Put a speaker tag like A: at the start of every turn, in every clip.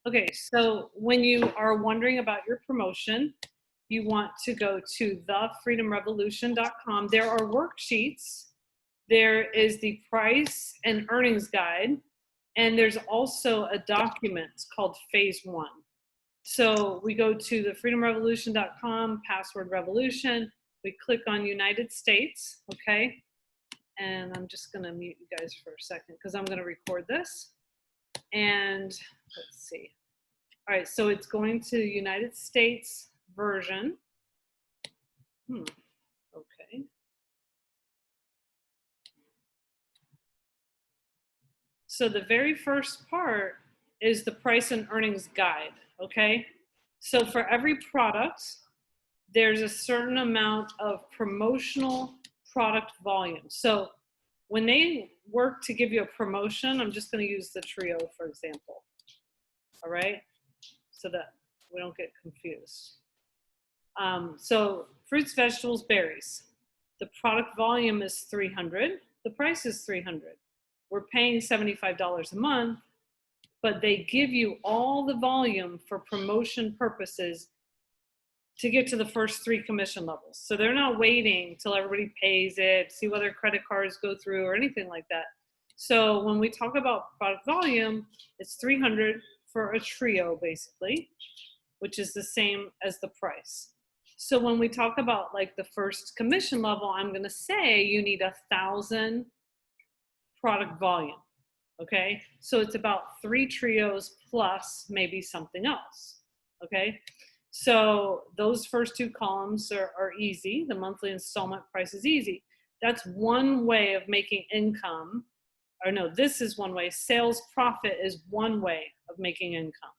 A: Okay, so when you are wondering about your promotion, you want to go to thefreedomrevolution.com. There are worksheets. There is the price and earnings guide, and there's also a document called Phase 1. So we go to thefreedomrevolution.com, password revolution. We click on United States, okay? And I'm just gonna mute you guys for a second because I'm gonna record this. And let's see. All right, so it's going to United States version. Okay. So the very first part is the price and earnings guide, okay? So for every product, there's a certain amount of promotional product volume. So when they work to give you a promotion, I'm just gonna use the trio, for example, all right? So that we don't get confused. So fruits, vegetables, berries. The product volume is 300. The price is 300. We're paying $75 a month, but they give you all the volume for promotion purposes to get to the first 3 commission levels. So they're not waiting till everybody pays it, see whether credit cards go through or anything like that. So when we talk about product volume, it's 300 for a trio basically, which is the same as the price. So when we talk about like the first commission level, I'm gonna say you need 1,000 product volume, okay? So it's about 3 trios plus maybe something else, okay? So those first 2 columns are easy. The monthly installment price is easy. That's one way of making income, or no, this is one way. Sales profit is one way of making income.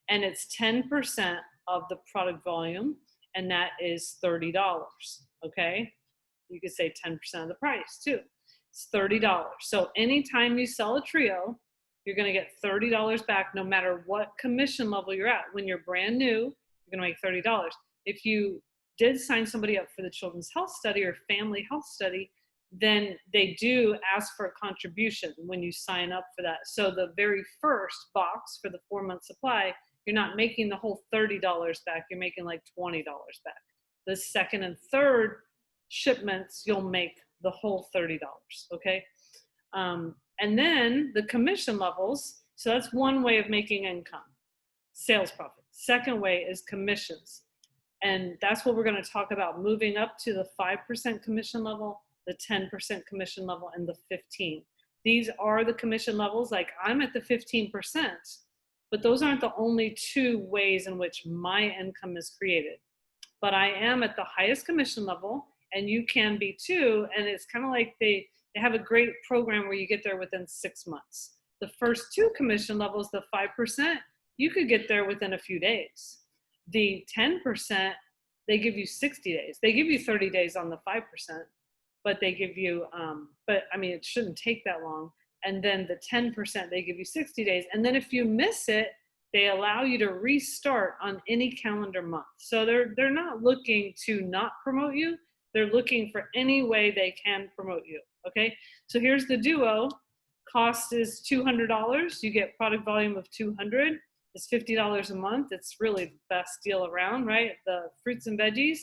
A: And it's 10% of the product volume, and that is $30, okay? You could say 10% of the price too. It's $30. So anytime you sell a trio, you're gonna get $30 back no matter what commission level you're at. When you're brand new, you're gonna make $30. If you did sign somebody up for the Children's Health Study or Family Health Study, then they do ask for a contribution when you sign up for that. So the very first box for the 4-month supply, you're not making the whole $30 back, you're making like $20 back. The second and third shipments, you'll make the whole $30, okay? And then the commission levels, so that's one way of making income, sales profit. Second way is commissions. And that's what we're gonna talk about, moving up to the 5% commission level, the 10% commission level, and the 15. These are the commission levels, like I'm at the 15%, but those aren't the only 2 ways in which my income is created. But I am at the highest commission level, and you can be too, and it's kind of like they have a great program where you get there within 6 months. The first 2 commission levels, the 5%, you could get there within a few days. The 10%, they give you 60 days. They give you 30 days on the 5%, but they give you, but I mean, it shouldn't take that long. And then the 10%, they give you 60 days. And then if you miss it, they allow you to restart on any calendar month. So they're not looking to not promote you. They're looking for any way they can promote you, okay? So here's the duo. Cost is $200. You get product volume of 200. It's $50 a month. It's really the best deal around, right? The fruits and veggies.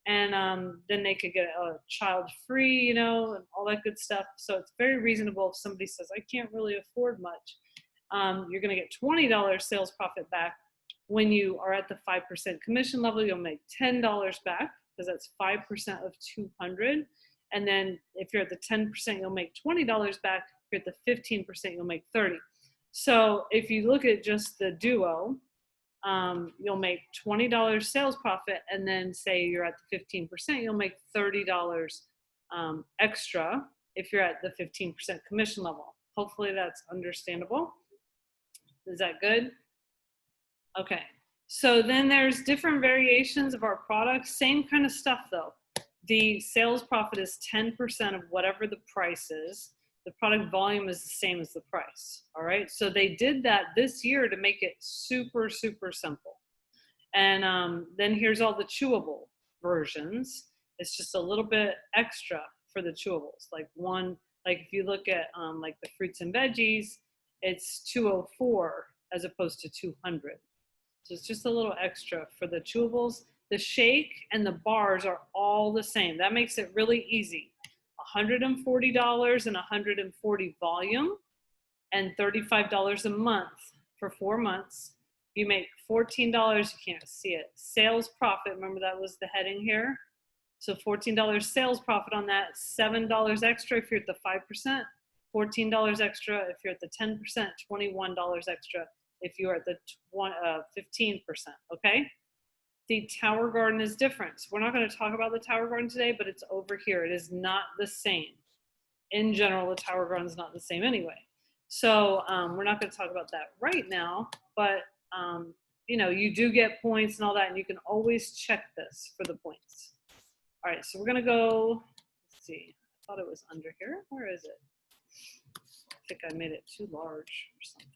A: And then they could get a child free, you know, and all that good stuff. So it's very reasonable if somebody says, I can't really afford much. You're gonna get $20 sales profit back. When you are at the 5% commission level, you'll make $10 back, because that's 5% of 200. And then if you're at the 10%, you'll make $20 back. If you're at the 15%, you'll make 30. So if you look at just the duo, you'll make $20 sales profit, and then say you're at the 15%, you'll make $30 extra if you're at the 15% commission level. Hopefully that's understandable. Is that good? Okay. So then there's different variations of our products, same kind of stuff though. The sales profit is 10% of whatever the price is. The product volume is the same as the price, all right? So they did that this year to make it super, super simple. And then here's all the chewable versions. It's just a little bit extra for the chewables. Like if you look at like the fruits and veggies, it's $204 as opposed to 200. So it's just a little extra for the chewables. The shake and the bars are all the same. That makes it really easy. $140 and 140 volume and $35 a month for 4 months. You make $14, you can't see it. Sales profit, remember that was the heading here? So $14 sales profit on that, $7 extra if you're at the 5%, $14 extra if you're at the 10%, $21 extra if you're at the 15%, okay? The Tower Garden is different. We're not going to talk about the Tower Garden today, but it's over here. It is not the same. In general, the Tower Garden is not the same anyway. So we're not going to talk about that right now, but you know, you do get points and all that, and you can always check this for the points. All right, so we're going to go, let's see, I thought it was under here. Where is it? I think I made it too large or something.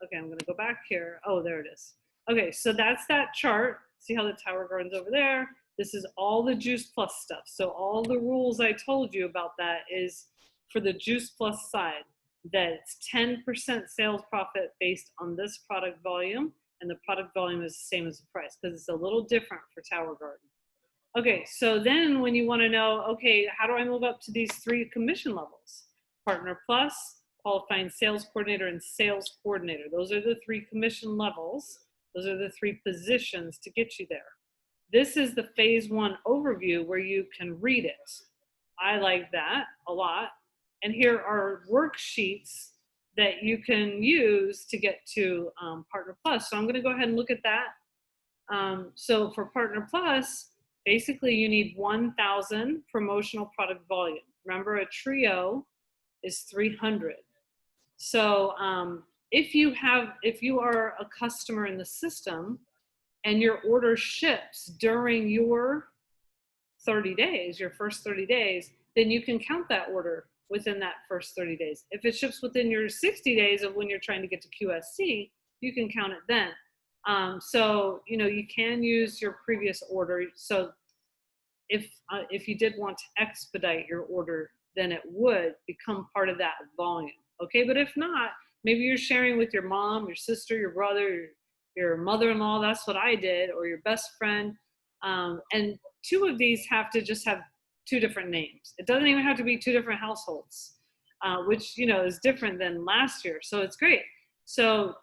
A: Okay, I'm going to go back here. Oh, there it is. Okay, so that's that chart. See how the Tower Garden's over there? This is all the Juice Plus stuff. So all the rules I told you about that is for the Juice Plus side, that it's 10% sales profit based on this product volume, and the product volume is the same as the price because it's a little different for Tower Garden. Okay, so then when you want to know, okay, how do I move up to these 3 commission levels? Partner Plus, Qualifying Sales Coordinator, and Sales Coordinator. Those are the 3 commission levels. Those are the 3 positions to get you there. This is the phase 1 overview where you can read it. I like that a lot. And here are worksheets that you can use to get to Partner Plus. So I'm going to go ahead and look at that. So for Partner Plus, basically you need 1,000 promotional product volume. Remember, a trio is 300. So if you are a customer in the system and your order ships during your 30 days, your first 30 days, then you can count that order within that first 30 days. If it ships within your 60 days of when you're trying to get to QSC, you can count it then. So, you know, you can use your previous order. So if you did want to expedite your order, then it would become part of that volume. Okay, but if not, maybe you're sharing with your mom, your sister, your brother, your mother-in-law. That's what I did, or your best friend. And 2 of these have to just have 2 different names. It doesn't even have to be 2 different households, which, you know, is different than last year. So it's great. So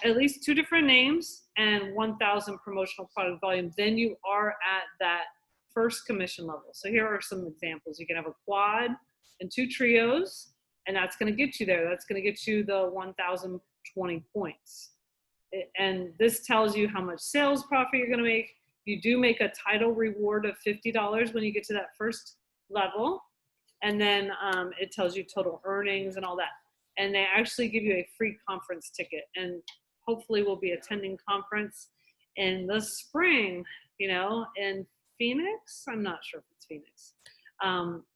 A: at least 2 different names and 1,000 promotional product volume. Then you are at that first commission level. So here are some examples. You can have a quad and 2 trios, and that's going to get you there. That's going to get you the 1,020 points. And this tells you how much sales profit you're going to make. You do make a title reward of $50 when you get to that first level. And then it tells you total earnings and all that. And they actually give you a free conference ticket. And hopefully we'll be attending conference in the spring, you know, in Phoenix. I'm not sure if it's Phoenix.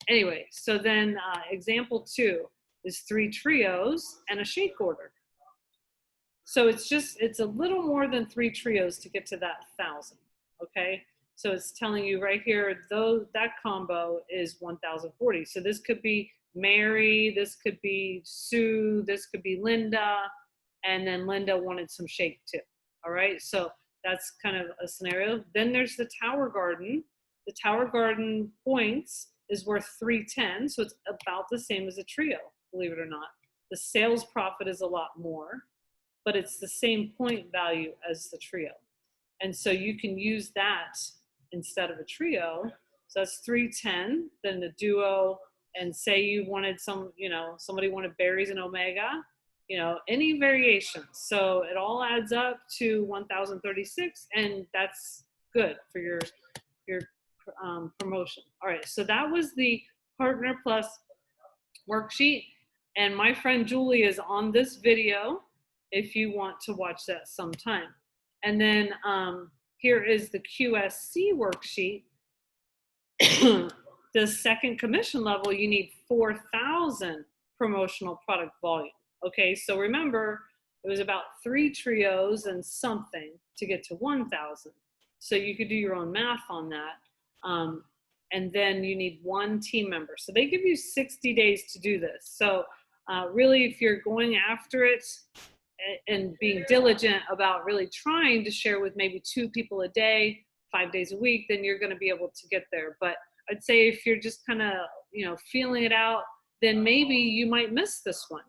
A: Anyway, so then example 2 is 3 trios and a shake order. So it's a little more than 3 trios to get to that 1,000. Okay, so it's telling you right here, though, that combo is 1,040. So this could be Mary, this could be Sue, this could be Linda, and then Linda wanted some shake too. All right, so that's kind of a scenario. Then there's the Tower Garden. The Tower Garden points is worth 310, so it's about the same as a trio, believe it or not. The sales profit is a lot more, but it's the same point value as the trio. And so you can use that instead of a trio. So that's 310, then the duo, and say you wanted somebody wanted berries and omega, you know, any variations. So it all adds up to 1,036, and that's good for your promotion. All right, so that was the Partner Plus worksheet. And my friend Julie is on this video if you want to watch that sometime. And then here is the QSC worksheet. The second commission level, you need 4,000 promotional product volume. Okay, so remember, it was about 3 trios and something to get to 1,000. So you could do your own math on that. And then you need 1 team member. So they give you 60 days to do this. So really, if you're going after it and being diligent about really trying to share with maybe 2 people a day, 5 days a week, then you're going to be able to get there. But I'd say if you're just kind of, feeling it out, then maybe you might miss this one.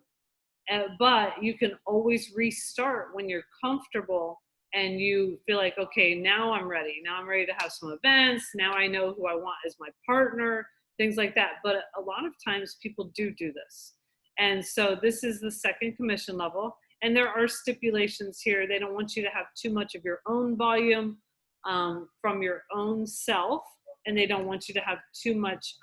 A: But you can always restart when you're comfortable and you feel like, okay, now I'm ready. Now I'm ready to have some events. Now I know who I want as my partner, things like that. But a lot of times people do this. And so this is the second commission level. And there are stipulations here. They don't want you to have too much of your own volume from your own self. And they don't want you to have too much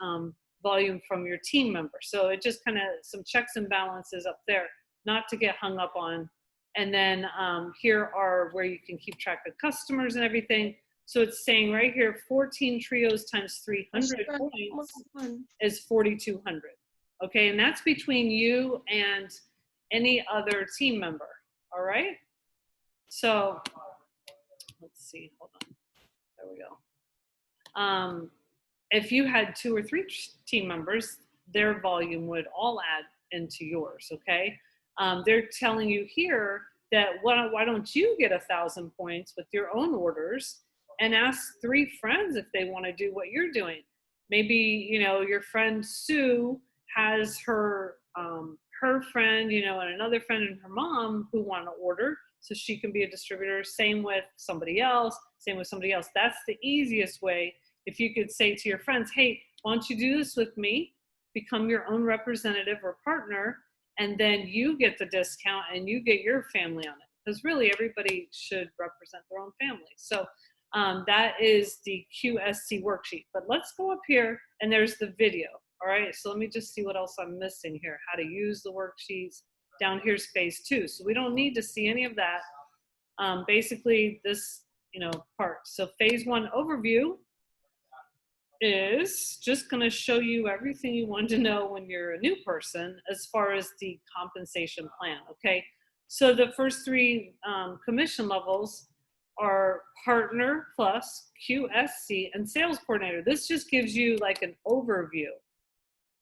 A: volume from your team members. So it just kind of some checks and balances up there, not to get hung up on. And then here are where you can keep track of customers and everything. So it's saying right here, 14 trios times 300 points is 4,200. Okay, and that's between you and any other team member. All right. So let's see, hold on. There we go. If you had 2 or 3 team members, their volume would all add into yours, okay? They're telling you here that why don't you get 1,000 points with your own orders and ask 3 friends if they want to do what you're doing. Maybe, your friend Sue has her friend, and another friend and her mom who want to order, so she can be a distributor. Same with somebody else. That's the easiest way. If you could say to your friends, hey, why don't you do this with me? Become your own representative or partner, and then you get the discount and you get your family on it. Because really everybody should represent their own family. So that is the QSC worksheet. But let's go up here and there's the video. All right, so let me just see what else I'm missing here. How to use the worksheets. Down here's phase 2. So we don't need to see any of that. Basically this, part. So phase 1 overview is just going to show you everything you want to know when you're a new person as far as the compensation plan. Okay, so the first 3 commission levels are partner plus, QSC, and sales coordinator. This just gives you like an overview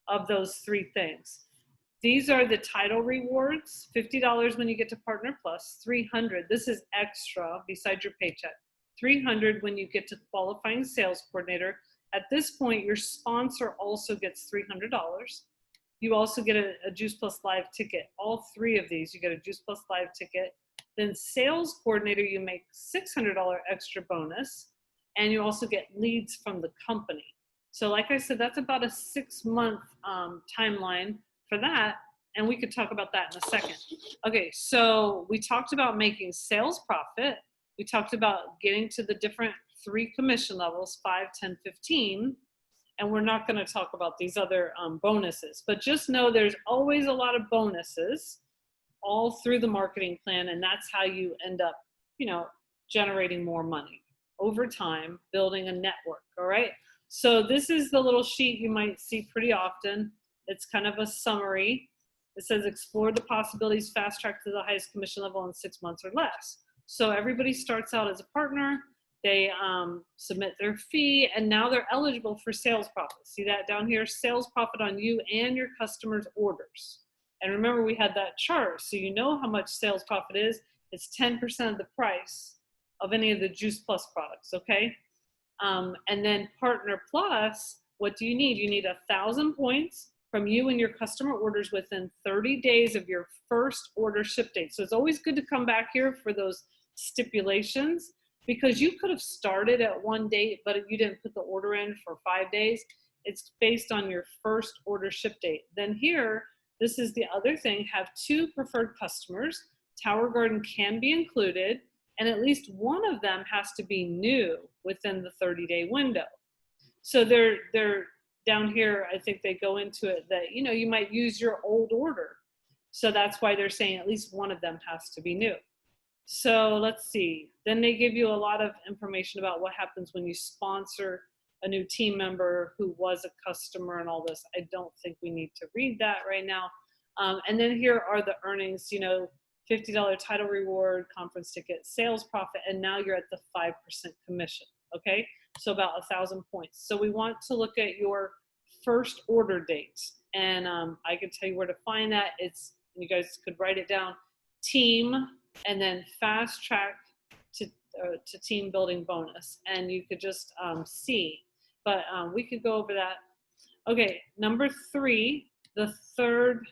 A: of those 3 things. These are the title rewards, $50 when you get to partner plus, $300. This is extra besides your paycheck. $300 when you get to qualifying sales coordinator. At this point, your sponsor also gets $300. You also get a Juice Plus Live ticket. All 3 of these, you get a Juice Plus Live ticket. Then sales coordinator, you make $600 extra bonus. And you also get leads from the company. So like I said, that's about a 6-month timeline for that. And we could talk about that in a second. Okay, so we talked about making sales profit. We talked about getting to the different 3 commission levels, 5, 10, 15. And we're not going to talk about these other bonuses. But just know there's always a lot of bonuses all through the marketing plan. And that's how you end up, generating more money over time, building a network. All right. So this is the little sheet you might see pretty often. It's kind of a summary. It says explore the possibilities, fast track to the highest commission level in 6 months or less. So everybody starts out as a partner. They submit their fee, and now they're eligible for sales profit. See that down here? Sales profit on you and your customers' orders. And remember, we had that chart, so you know how much sales profit is. It's 10% of the price of any of the Juice Plus products, okay? And then Partner Plus, what do you need? You need 1,000 points from you and your customer orders within 30 days of your first order ship date. So it's always good to come back here for those stipulations, because you could have started at one date, but you didn't put the order in for 5 days. It's based on your first order ship date. Then here, this is the other thing, have 2 preferred customers. Tower Garden can be included, and at least one of them has to be new within the 30-day window. So they're down here, I think they go into it that, you might use your old order. So that's why they're saying at least one of them has to be new. So let's see. Then they give you a lot of information about what happens when you sponsor a new team member who was a customer and all this. I don't think we need to read that right now. And then here are the earnings, $50 title reward, conference ticket, sales profit, and now you're at the 5% commission, okay? So about 1,000 points. So we want to look at your first order date. And I can tell you where to find that. You guys could write it down, team, and then fast track to team building bonus. And you could just see, but we could go over that. Okay, number 3, the third,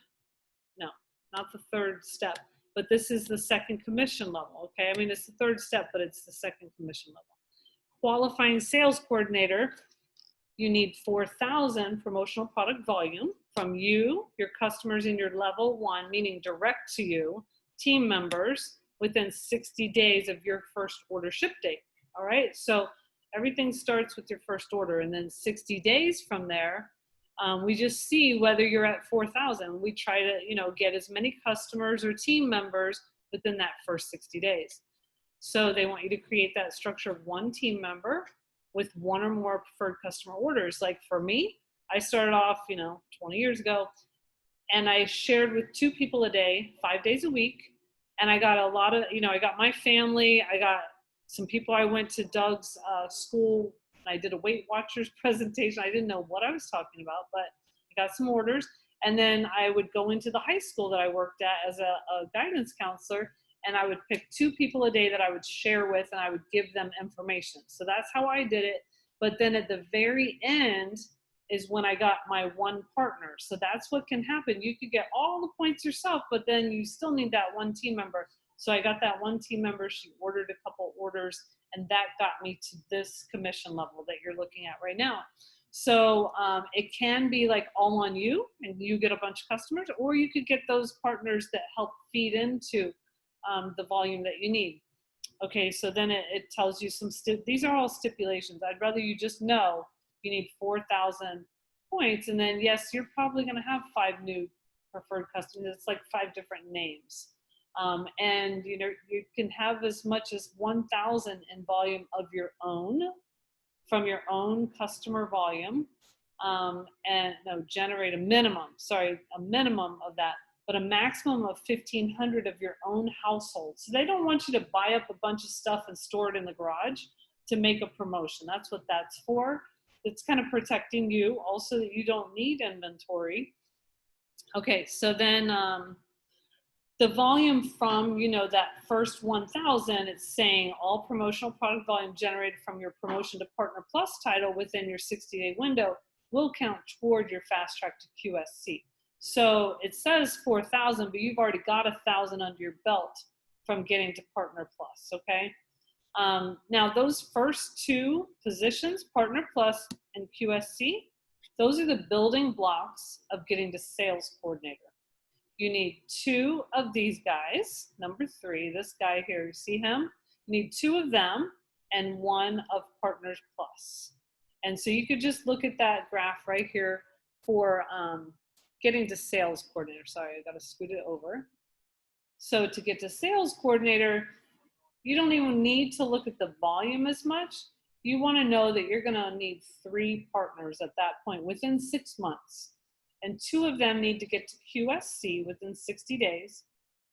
A: no, not the third step, but this is the second commission level, okay? I mean, it's the third step, but it's the second commission level. Qualifying sales coordinator, you need 4,000 promotional product volume from you, your customers in your level 1, meaning direct to you, team members within 60 days of your first order ship date, all right? So everything starts with your first order, and then 60 days from there, we just see whether you're at 4,000. We try to, get as many customers or team members within that first 60 days. So they want you to create that structure of 1 team member with 1 or more preferred customer orders. Like for me, I started off, 20 years ago, and I shared with 2 people a day, 5 days a week. And I got a lot of, I got my family, I got some people. I went to Doug's school, and I did a Weight Watchers presentation. I didn't know what I was talking about, but I got some orders. And then I would go into the high school that I worked at as a guidance counselor, and I would pick 2 people a day that I would share with, and I would give them information. So that's how I did it. But then at the very end is when I got my 1 partner. So that's what can happen. You could get all the points yourself, but then you still need that 1 team member. So I got that 1 team member. She ordered a couple orders, and that got me to this commission level that you're looking at right now. So it can be like all on you, and you get a bunch of customers, or you could get those partners that help feed into the volume that you need. Okay, so then it tells you these are all stipulations. I'd rather you just know you need 4,000 points, and then yes, you're probably going to have 5 new preferred customers. It's like 5 different names. And you can have as much as 1,000 in volume of your own, from your own customer volume, and generate a minimum of that, but a maximum of 1,500 of your own household. So they don't want you to buy up a bunch of stuff and store it in the garage to make a promotion. That's what that's for. It's kind of protecting you also, that you don't need inventory. Okay, so then the volume from, that first 1,000, it's saying all promotional product volume generated from your promotion to Partner Plus title within your 60-day window will count toward your fast track to QSC. So it says 4,000, but you've already got 1,000 under your belt from getting to Partner Plus, okay? Now those first 2 positions, Partner Plus and QSC, those are the building blocks of getting to Sales Coordinator. You need 2 of these guys. Number 3, this guy here, you see him? You need 2 of them and 1 of Partners Plus. And so you could just look at that graph right here for getting to Sales Coordinator. Sorry, I got to scoot it over. So to get to Sales Coordinator, you don't even need to look at the volume as much. You want to know that you're going to need 3 partners at that point within 6 months. And 2 of them need to get to QSC within 60 days.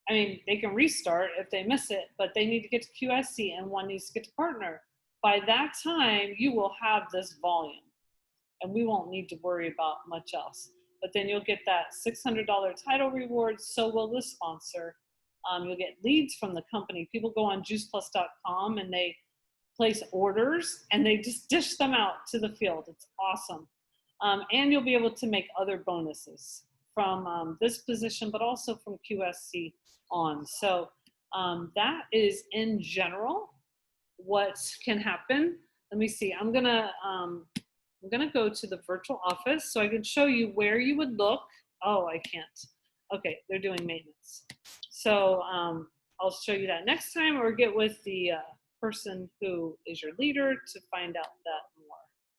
A: I mean, they can restart if they miss it, but they need to get to QSC, and 1 needs to get to partner. By that time, you will have this volume, and we won't need to worry about much else. But then you'll get that $600 title reward, so will the sponsor. You'll get leads from the company. People go on juiceplus.com and they place orders, and they just dish them out to the field. It's awesome. And you'll be able to make other bonuses from this position, but also from QSC on. So that is in general what can happen. Let me see. I'm gonna go to the virtual office so I can show you where you would look. Oh, I can't. Okay, they're doing maintenance. So I'll show you that next time, or get with the person who is your leader to find out that